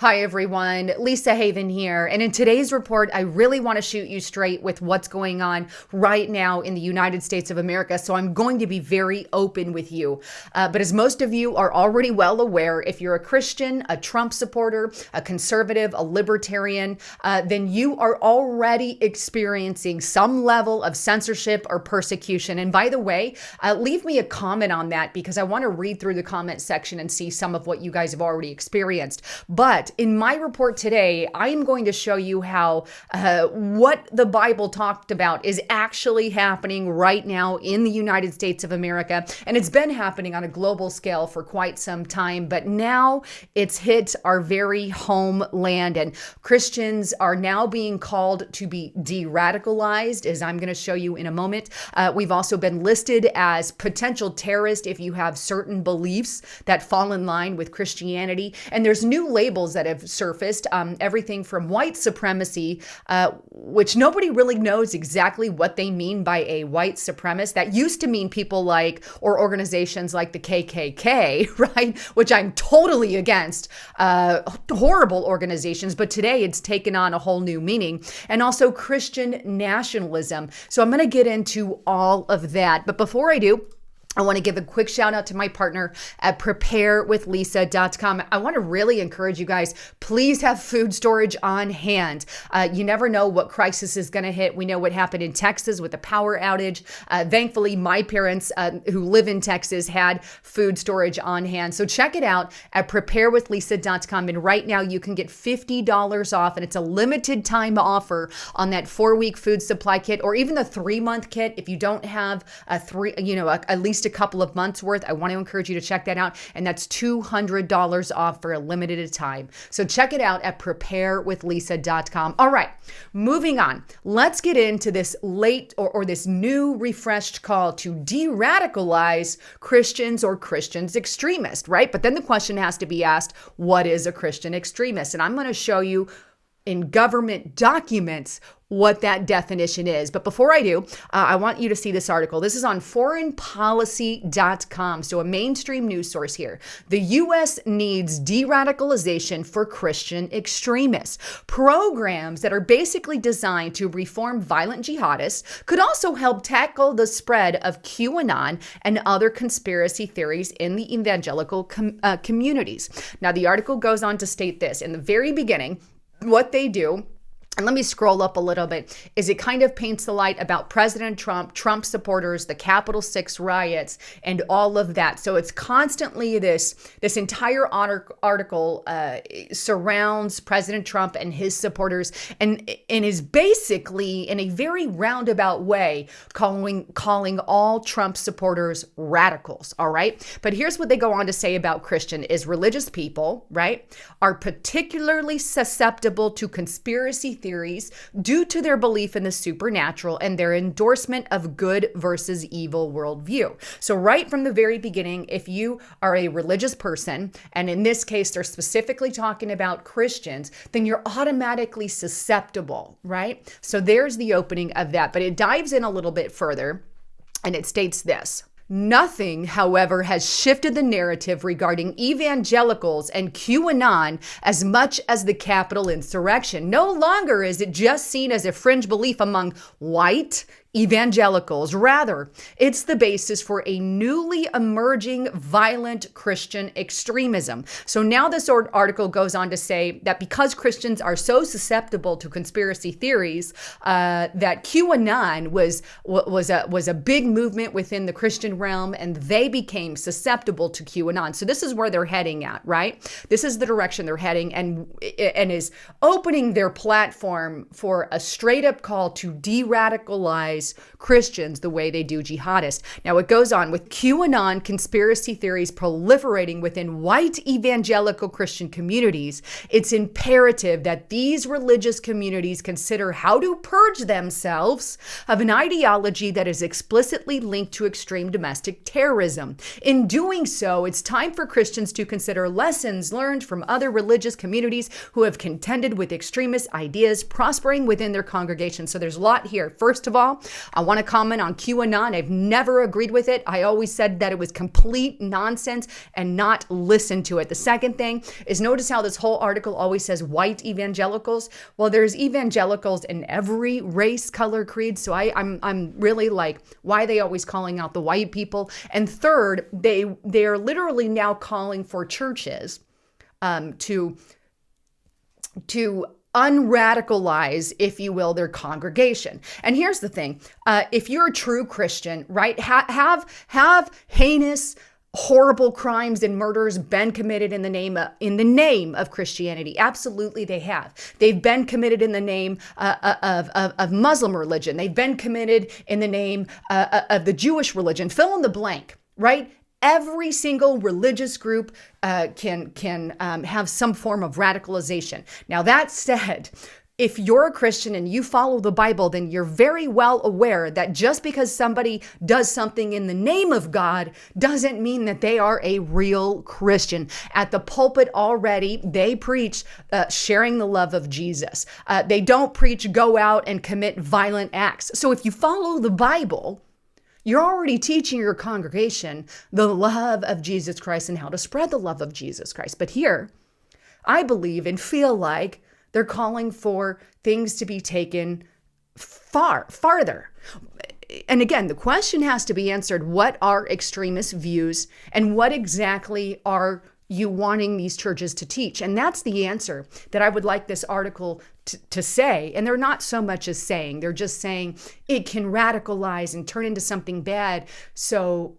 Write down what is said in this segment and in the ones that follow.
Hi everyone, Lisa Haven here. And in today's report, I really want to shoot you straight with what's going on right now in the United States of America. So I'm going to be very open with you. But as most of you are already well aware, if you're a Christian, a Trump supporter, a conservative, a libertarian, then you are already experiencing some level of censorship or persecution. And by the way, leave me a comment on that because I want to read through the comment section and see some of what you guys have already experienced. But in my report today, I am going to show you how what the Bible talked about is actually happening right now in the United States of America. And it's been happening on a global scale for quite some time, but now it's hit our very homeland. And Christians are now being called to be de-radicalized, as I'm going to show you in a moment. We've also been listed as potential terrorists if you have certain beliefs that fall in line with Christianity. And there's new labels that have surfaced, everything from white supremacy, which nobody really knows exactly what they mean by a white supremacist. That used to mean people like, or organizations like the KKK, right? Which I'm totally against, horrible organizations, but today it's taken on a whole new meaning. And also Christian nationalism. So I'm going to get into all of that. But before I do, I want to give a quick shout out to my partner at preparewithlisa.com. I want to really encourage you guys, please have food storage on hand. You never know what crisis is going to hit. We know what happened in Texas with the power outage. Thankfully, my parents who live in Texas had food storage on hand. So check it out at preparewithlisa.com. And right now you can get $50 off, and it's a limited time offer on that 4-week food supply kit, or even the 3-month kit. If you don't have at least a couple of months worth, I want to encourage you to check that out. And that's $200 off for a limited time. So check it out at preparewithlisa.com. All right, moving on. Let's get into this late or this new refreshed call to de-radicalize Christians or Christians extremists, right? But then the question has to be asked, what is a Christian extremist? And I'm going to show you in government documents what that definition is. But before I do, I want you to see this article. This is on foreignpolicy.com, so a mainstream news source here. The U.S. needs de-radicalization for Christian extremists. Programs that are basically designed to reform violent jihadists could also help tackle the spread of QAnon and other conspiracy theories in the evangelical communities. Now, the article goes on to state this. In the very beginning, what they do, and let me scroll up a little bit, is it kind of paints the light about President Trump, Trump supporters, the Capitol 6 riots, and all of that. So it's constantly this entire article surrounds President Trump and his supporters, and is basically, in a very roundabout way, calling all Trump supporters radicals, all right? But here's what they go on to say about Christian is religious people, right, are particularly susceptible to conspiracy theories due to their belief in the supernatural and their endorsement of good versus evil worldview. So right from the very beginning, if you are a religious person, and in this case, they're specifically talking about Christians, then you're automatically susceptible, right? So there's the opening of that, but it dives in a little bit further, and it states this. Nothing, however, has shifted the narrative regarding evangelicals and QAnon as much as the Capitol insurrection. No longer is it just seen as a fringe belief among white evangelicals. Rather, it's the basis for a newly emerging violent Christian extremism. So now this article goes on to say that because Christians are so susceptible to conspiracy theories, that QAnon was a big movement within the Christian realm, and they became susceptible to QAnon. So this is where they're heading at, right? This is the direction they're heading, and is opening their platform for a straight up call to de-radicalize Christians the way they do jihadists. Now it goes on with QAnon conspiracy theories proliferating within white evangelical Christian communities. It's imperative that these religious communities consider how to purge themselves of an ideology that is explicitly linked to extreme domestic terrorism. In doing so, it's time for Christians to consider lessons learned from other religious communities who have contended with extremist ideas prospering within their congregation. So there's a lot here. First of all, I want to comment on QAnon. I've never agreed with it. I always said that it was complete nonsense and not listen to it. The second thing is, notice how this whole article always says white evangelicals. Well, there's evangelicals in every race, color, creed. So I'm really like, why are they always calling out the white people? And third, they're literally now calling for churches to unradicalize, if you will, their congregation. And here's the thing: if you're a true Christian, right, have heinous, horrible crimes and murders been committed in the name of Christianity? Absolutely, they have. They've been committed in the name of Muslim religion. They've been committed in the name of the Jewish religion. Fill in the blank, right? Every single religious group can have some form of radicalization. Now, that said, if you're a Christian and you follow the Bible, then you're very well aware that just because somebody does something in the name of God doesn't mean that they are a real Christian. At the pulpit already, they preach sharing the love of Jesus. They don't preach go out and commit violent acts. So if you follow the Bible, you're already teaching your congregation the love of Jesus Christ and how to spread the love of Jesus Christ. But here, I believe and feel like they're calling for things to be taken farther. And again, the question has to be answered: what are extremist views, and what exactly are you wanting these churches to teach? And that's the answer that I would like this article to say. And they're not so much as saying, they're just saying it can radicalize and turn into something bad. So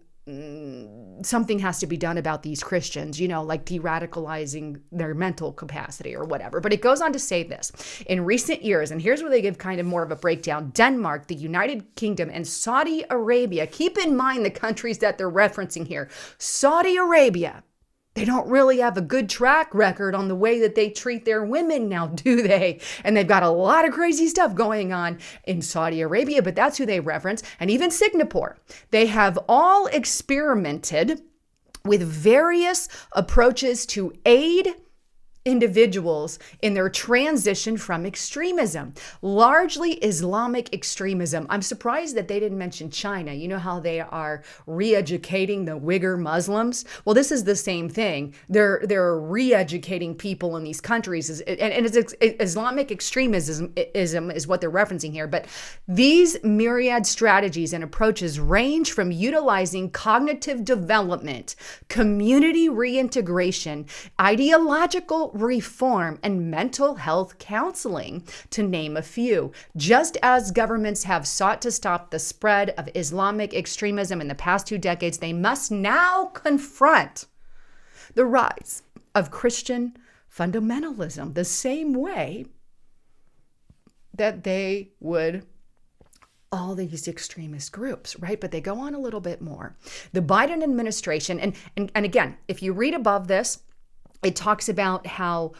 something has to be done about these Christians, like de-radicalizing their mental capacity or whatever. But it goes on to say this: in recent years, and here's where they give kind of more of a breakdown, Denmark, the United Kingdom, and Saudi Arabia, keep in mind the countries that they're referencing here. Saudi Arabia, they don't really have a good track record on the way that they treat their women now, do they? And they've got a lot of crazy stuff going on in Saudi Arabia, but that's who they reference. And even Singapore, they have all experimented with various approaches to aid individuals in their transition from extremism, largely Islamic extremism. I'm surprised that they didn't mention China. You know how they are re-educating the Uyghur Muslims? Well, this is the same thing. They're re-educating people in these countries, and it's Islamic extremism is what they're referencing here. But these myriad strategies and approaches range from utilizing cognitive development, community reintegration, ideological reform, and mental health counseling, to name a few. Just as governments have sought to stop the spread of Islamic extremism in the past 2 decades, they must now confront the rise of Christian fundamentalism the same way that they would all these extremist groups, right? But they go on a little bit more. The Biden administration, and again, if you read above this, it talks about how,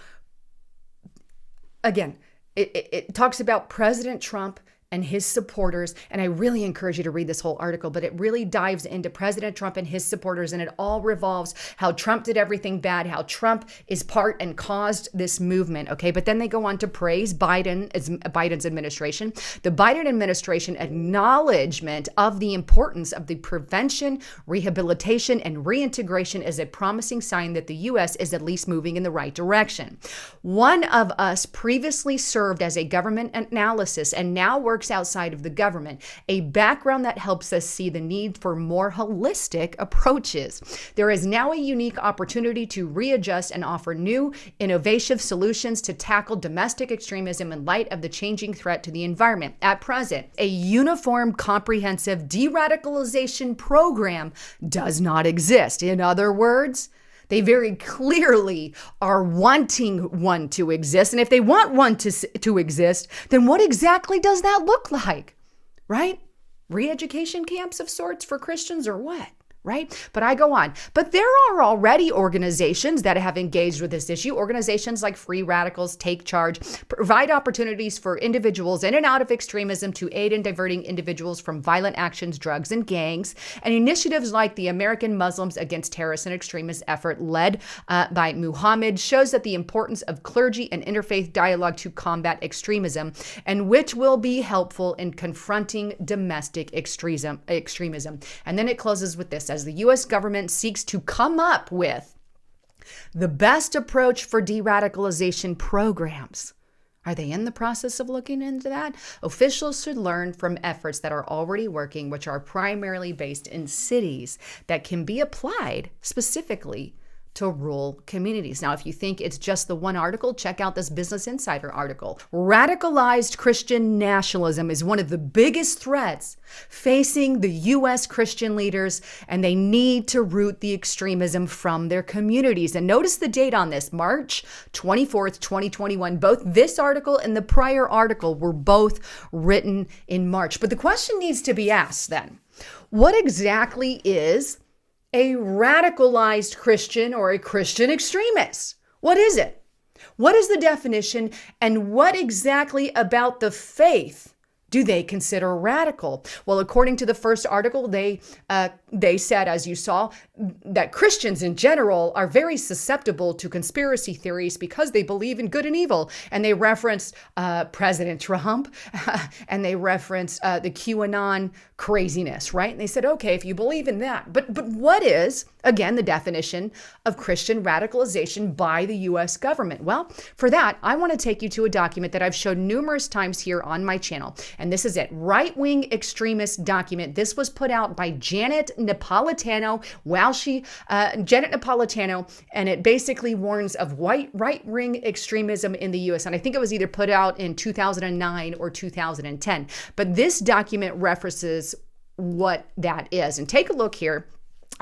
again, it talks about President Trump and his supporters. And I really encourage you to read this whole article, but it really dives into President Trump and his supporters. And it all revolves how Trump did everything bad, how Trump is part and caused this movement. Okay. But then they go on to praise Biden's administration, the Biden administration acknowledgement of the importance of the prevention, rehabilitation, and reintegration is a promising sign that the U.S. is at least moving in the right direction. One of us previously served as a government analyst and now works outside of the government, a background that helps us see the need for more holistic approaches. There is now a unique opportunity to readjust and offer new, innovative solutions to tackle domestic extremism in light of the changing threat to the environment. At present, a uniform, comprehensive de-radicalization program does not exist. In other words, they very clearly are wanting one to exist. And if they want one to exist, then what exactly does that look like? Right? Re-education camps of sorts for Christians or what? right? But I go on. But there are already organizations that have engaged with this issue. Organizations like Free Radicals Take Charge provide opportunities for individuals in and out of extremism to aid in diverting individuals from violent actions, drugs, and gangs. And initiatives like the American Muslims Against Terrorist and Extremist effort led by Muhammad shows that the importance of clergy and interfaith dialogue to combat extremism, and which will be helpful in confronting domestic extremism. And then it closes with this: as the U.S. government seeks to come up with the best approach for de-radicalization programs. Are they in the process of looking into that? Officials should learn from efforts that are already working, which are primarily based in cities that can be applied specifically to rural communities. Now, if you think it's just the one article, check out this Business Insider article. Radicalized Christian nationalism is one of the biggest threats facing the U.S. Christian leaders, and they need to root the extremism from their communities. And notice the date on this, March 24th, 2021. Both this article and the prior article were both written in March. But the question needs to be asked then: what exactly is a radicalized Christian or a Christian extremist? What is it? What is the definition, and what exactly about the faith do they consider radical? Well, according to the first article, they said, as you saw, that Christians in general are very susceptible to conspiracy theories because they believe in good and evil. And they referenced President Trump and they referenced the QAnon craziness, right? And they said, okay, if you believe in that. But what is, again, the definition of Christian radicalization by the U.S. government? Well, for that, I want to take you to a document that I've shown numerous times here on my channel. And this is it, Right-Wing Extremist Document. This was put out by Janet Napolitano, Janet Napolitano, and it basically warns of right-wing extremism in the U.S. And I think it was either put out in 2009 or 2010. But this document references what that is. And take a look here.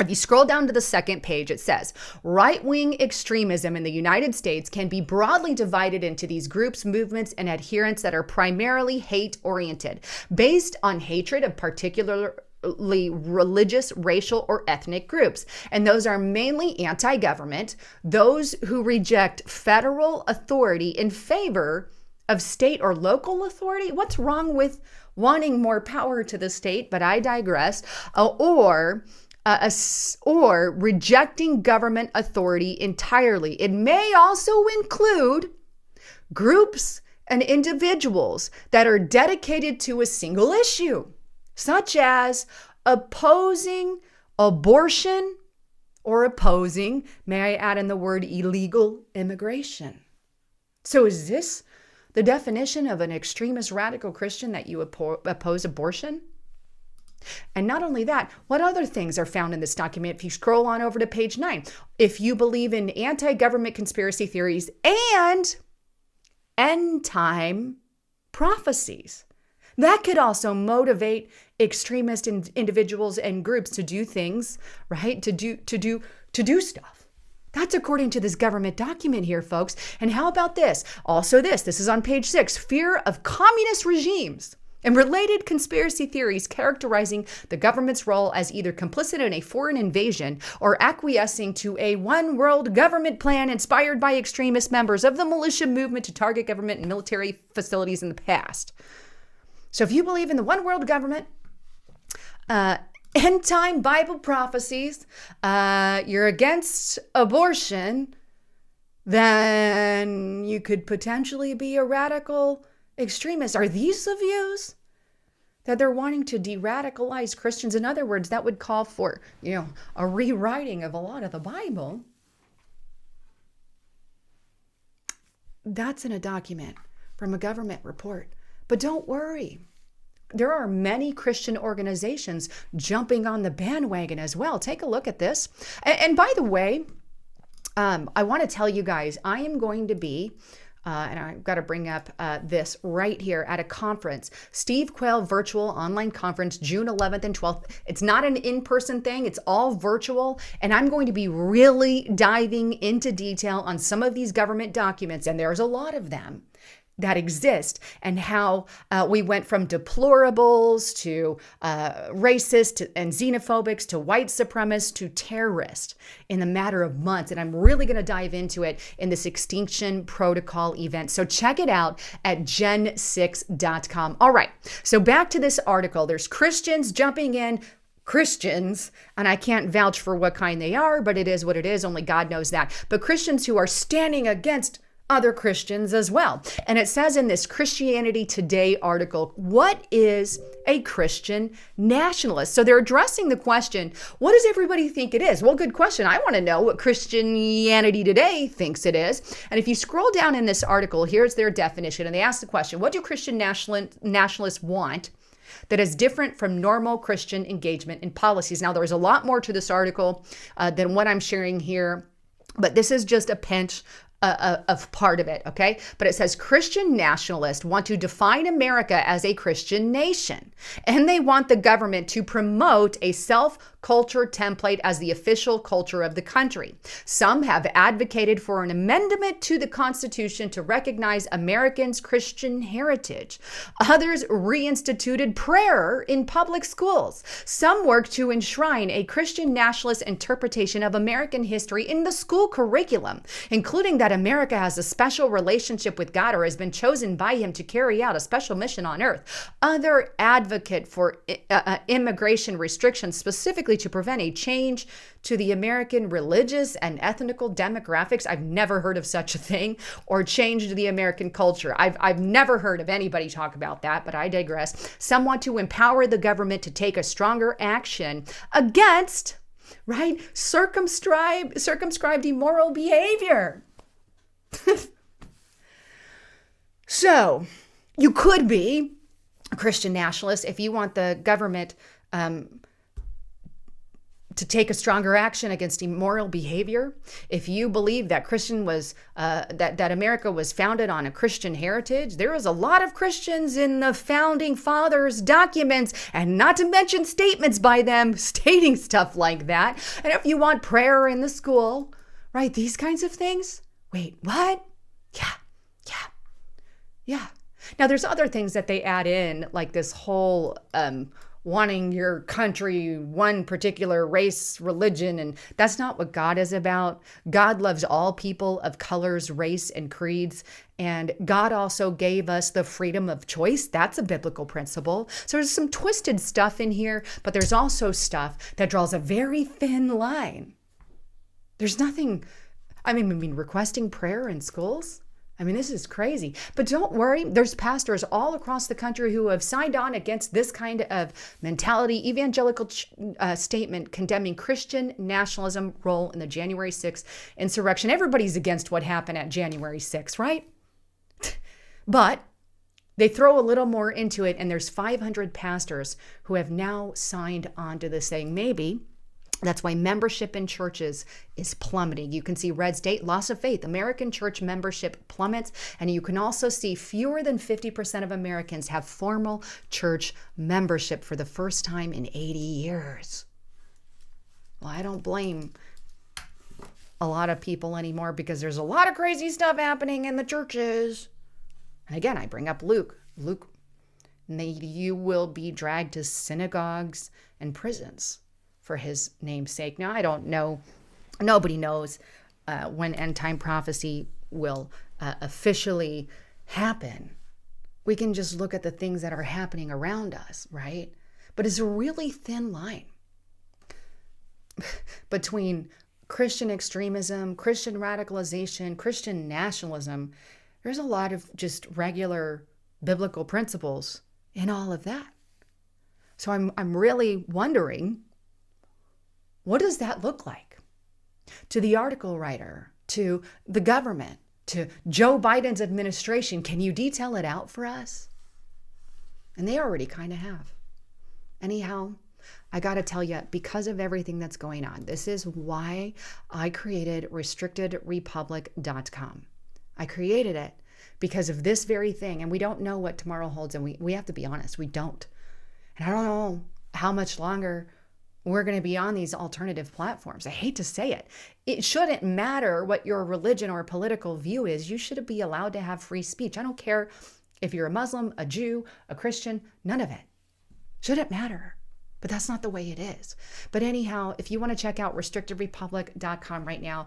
If you scroll down to the second page, it says, right-wing extremism in the United States can be broadly divided into these groups, movements, and adherents that are primarily hate-oriented, based on hatred of particularly religious, racial, or ethnic groups. And those are mainly anti-government, those who reject federal authority in favor of state or local authority. What's wrong with wanting more power to the state? But I digress. Or rejecting government authority entirely. It may also include groups and individuals that are dedicated to a single issue, such as opposing abortion or opposing, may I add in the word, illegal immigration. So is this the definition of an extremist radical Christian, that you oppose abortion? And not only that, what other things are found in this document? If you scroll on over to page 9, if you believe in anti-government conspiracy theories and end-time prophecies, that could also motivate extremist individuals and groups to do things, right? To do stuff. That's according to this government document here, folks. And how about this? Also this is on page 6, fear of communist regimes and related conspiracy theories characterizing the government's role as either complicit in a foreign invasion or acquiescing to a one world government plan inspired by extremist members of the militia movement to target government and military facilities in the past. So if you believe in the one world government, end-time Bible prophecies, you're against abortion, then you could potentially be a radical extremist. Are these the views that they're wanting to de-radicalize Christians? In other words, that would call for, a rewriting of a lot of the Bible. That's in a document from a government report. But don't worry. There are many Christian organizations jumping on the bandwagon as well. Take a look at this. And by the way, I want to tell you guys, I am going to be and I've got to bring up this right here at a conference, Steve Quayle Virtual Online Conference, June 11th and 12th. It's not an in-person thing. It's all virtual. And I'm going to be really diving into detail on some of these government documents, and there's a lot of them, that exist, and how we went from deplorables to racist and xenophobics to white supremacists to terrorists in the matter of months. And I'm really going to dive into it in this Extinction Protocol event. So check it out at gen6.com. All right, so back to this article. There's Christians jumping in. Christians, and I can't vouch for what kind they are, but it is what it is. Only God knows that. But Christians who are standing against other Christians as well. And it says in this Christianity Today article, what is a Christian nationalist? So they're addressing the question, what does everybody think it is? Well, good question. I want to know what Christianity Today thinks it is. And if you scroll down in this article, here's their definition. And they ask the question, what do Christian nationalists want that is different from normal Christian engagement in policies? Now, there's a lot more to this article than what I'm sharing here, but this is just a pinch of part of it, okay? But it says Christian nationalists want to define America as a Christian nation, and they want the government to promote a self-culture template as the official culture of the country. Some have advocated for an amendment to the Constitution to recognize Americans' Christian heritage. Others reinstituted prayer in public schools. Some work to enshrine a Christian nationalist interpretation of American history in the school curriculum, including that America has a special relationship with God or has been chosen by him to carry out a special mission on earth. Other advocate for immigration restrictions specifically to prevent a change to the American religious and ethnical demographics. I've never heard of such a thing. Or change to the American culture. I've never heard of anybody talk about that, but I digress. Some want to empower the government to take a stronger action against, right, circumscribed immoral behavior. So you could be a Christian nationalist if you want the government to take a stronger action against immoral behavior. If you believe that Christian was that America was founded on a Christian heritage, there is a lot of Christians in the founding fathers' documents, and not to mention statements by them stating stuff like that. And if you want prayer in the school, right, these kinds of things. Wait, what? Yeah. Now, there's other things that they add in, like this whole wanting your country, one particular race, religion, and that's not what God is about. God loves all people of colors, race, and creeds, and God also gave us the freedom of choice. That's a biblical principle. So there's some twisted stuff in here, but there's also stuff that draws a very thin line. There's nothing... I mean, requesting prayer in schools? I mean, this is crazy. But don't worry, there's pastors all across the country who have signed on against this kind of mentality, evangelical statement condemning Christian nationalism role in the January 6th insurrection. Everybody's against what happened at January 6th, right? But they throw a little more into it, and there's 500 pastors who have now signed on to this thing. Maybe that's why membership in churches is plummeting. You can see red state, loss of faith. American church membership plummets. And you can also see fewer than 50% of Americans have formal church membership for the first time in 80 years. Well, I don't blame a lot of people anymore because there's a lot of crazy stuff happening in the churches. And again, I bring up Luke, you will be dragged to synagogues and prisons for his name's sake. Now, I don't know. Nobody knows when end time prophecy will officially happen. We can just look at the things that are happening around us, right? But it's a really thin line between Christian extremism, Christian radicalization, Christian nationalism. There's a lot of just regular biblical principles in all of that. So I'm really wondering, what does that look like to the article writer, to the government, to Joe Biden's administration? Can you detail it out for us? And they already kind of have. Anyhow, I got to tell you, because of everything that's going on, this is why I created restrictedrepublic.com. I created it because of this very thing, and we don't know what tomorrow holds, and we have to be honest, we don't. And I don't know how much longer we're going to be on these alternative platforms. I hate to say it. It shouldn't matter what your religion or political view is. You should be allowed to have free speech. I don't care if you're a Muslim, a Jew, a Christian, none of it. Shouldn't matter. But that's not the way it is. But anyhow, if you want to check out restrictedrepublic.com right now,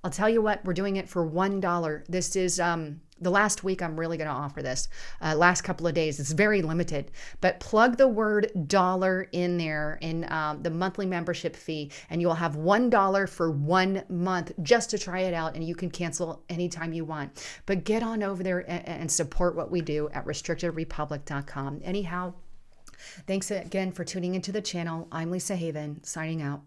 I'll tell you what, we're doing it for $1. This is the last week I'm really going to offer this. Last couple of days. It's very limited. But plug the word dollar in there in the monthly membership fee, and you'll have $1 for 1 month just to try it out, and you can cancel anytime you want. But get on over there and support what we do at restrictedrepublic.com. Anyhow, thanks again for tuning into the channel. I'm Lisa Haven, signing out.